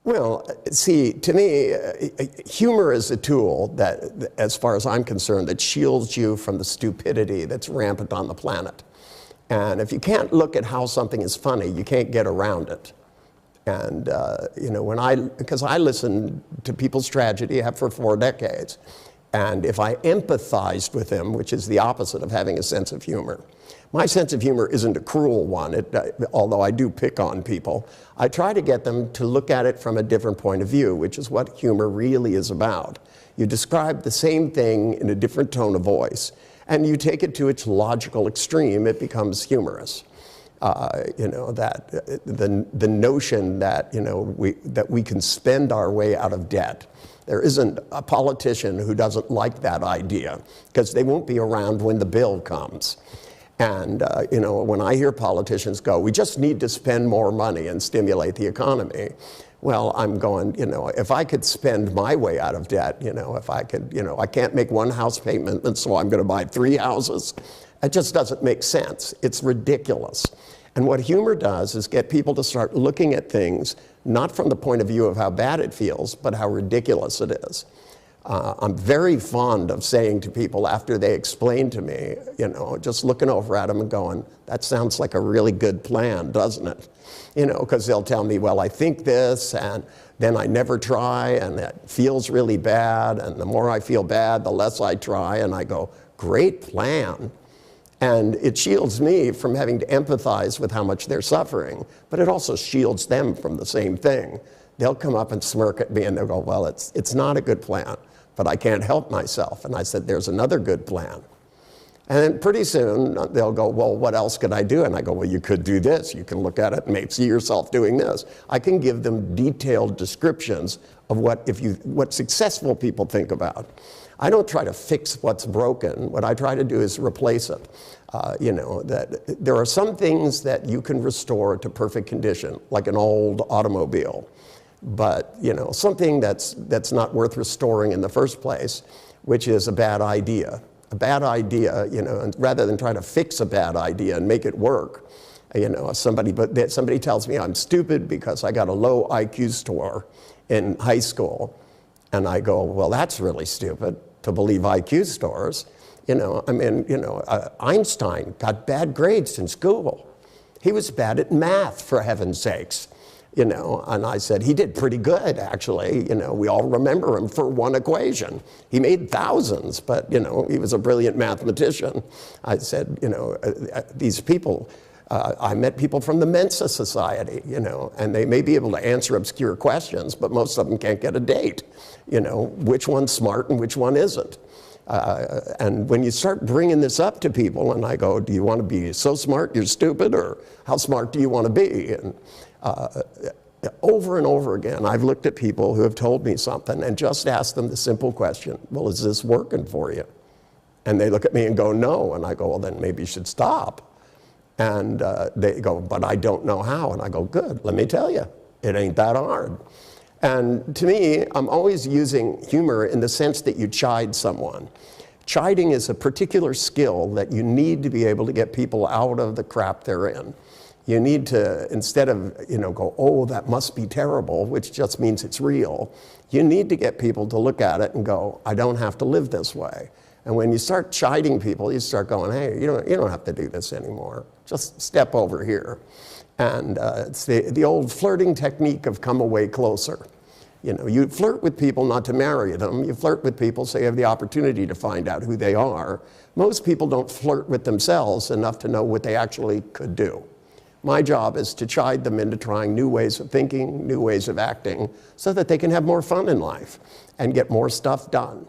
Well, see, to me, humor is a tool that, as far as I'm concerned, that shields you from the stupidity that's rampant on the planet. And if you can't look at how something is funny, you can't get around it. And, you know, because I listen to people's tragedy, I have for 4 decades. And if I empathized with them, which is the opposite of having a sense of humor, my sense of humor isn't a cruel one, although I do pick on people. I try to get them to look at it from a different point of view, which is what humor really is about. You describe the same thing in a different tone of voice, and you take it to its logical extreme, it becomes humorous. You know, that the notion that, you know, that we can spend our way out of debt. There isn't a politician who doesn't like that idea, because they won't be around when the bill comes. And, you know, when I hear politicians go, we just need to spend more money and stimulate the economy. Well, I'm going, you know, if I could spend my way out of debt, you know, if I could, you know, I can't make 1 house payment, and so I'm going to buy 3 houses. It just doesn't make sense. It's ridiculous. And what humor does is get people to start looking at things, not from the point of view of how bad it feels, but how ridiculous it is. I'm very fond of saying to people after they explain to me, you know, just looking over at them and going, that sounds like a really good plan, doesn't it? You know, because they'll tell me, well, I think this, and then I never try, and it feels really bad, and the more I feel bad, the less I try, and I go, great plan. And it shields me from having to empathize with how much they're suffering, but it also shields them from the same thing. They'll come up and smirk at me, and they'll go, well, it's not a good plan, but I can't help myself. And I said, there's another good plan. And then pretty soon, they'll go, well, what else could I do? And I go, well, you could do this. You can look at it and see yourself doing this. I can give them detailed descriptions of what successful people think about. I don't try to fix what's broken. What I try to do is replace it. You know, that there are some things that you can restore to perfect condition, like an old automobile. But, you know, something that's not worth restoring in the first place, which is a bad idea. A bad idea, you know, and rather than try to fix a bad idea and make it work, you know, somebody tells me I'm stupid because I got a low IQ score in high school. And I go, well, that's really stupid to believe IQ scores. You know, I mean, you know, Einstein got bad grades in school. He was bad at math, for heaven's sakes. You know, and I said, he did pretty good, actually. You know, we all remember him for one equation. He made thousands, but, you know, he was a brilliant mathematician. I said, you know, these people, I met people from the Mensa Society, you know, and they may be able to answer obscure questions, but most of them can't get a date. You know, which one's smart and which one isn't. And when you start bringing this up to people, and I go, do you want to be so smart you're stupid, or how smart do you want to be? And over and over again, I've looked at people who have told me something and just asked them the simple question, well, is this working for you? And they look at me and go, no. And I go, well, then maybe you should stop. And they go, but I don't know how. And I go, good, let me tell you, it ain't that hard. And to me, I'm always using humor in the sense that you chide someone. Chiding is a particular skill that you need to be able to get people out of the crap they're in. You need to, instead of, you know, go, oh, that must be terrible, which just means it's real. You need to get people to look at it and go, I don't have to live this way. And when you start chiding people, you start going, hey, you don't have to do this anymore. Just step over here. And it's the old flirting technique of come away closer. You know, you flirt with people not to marry them. You flirt with people so you have the opportunity to find out who they are. Most people don't flirt with themselves enough to know what they actually could do. My job is to chide them into trying new ways of thinking, new ways of acting, so that they can have more fun in life and get more stuff done.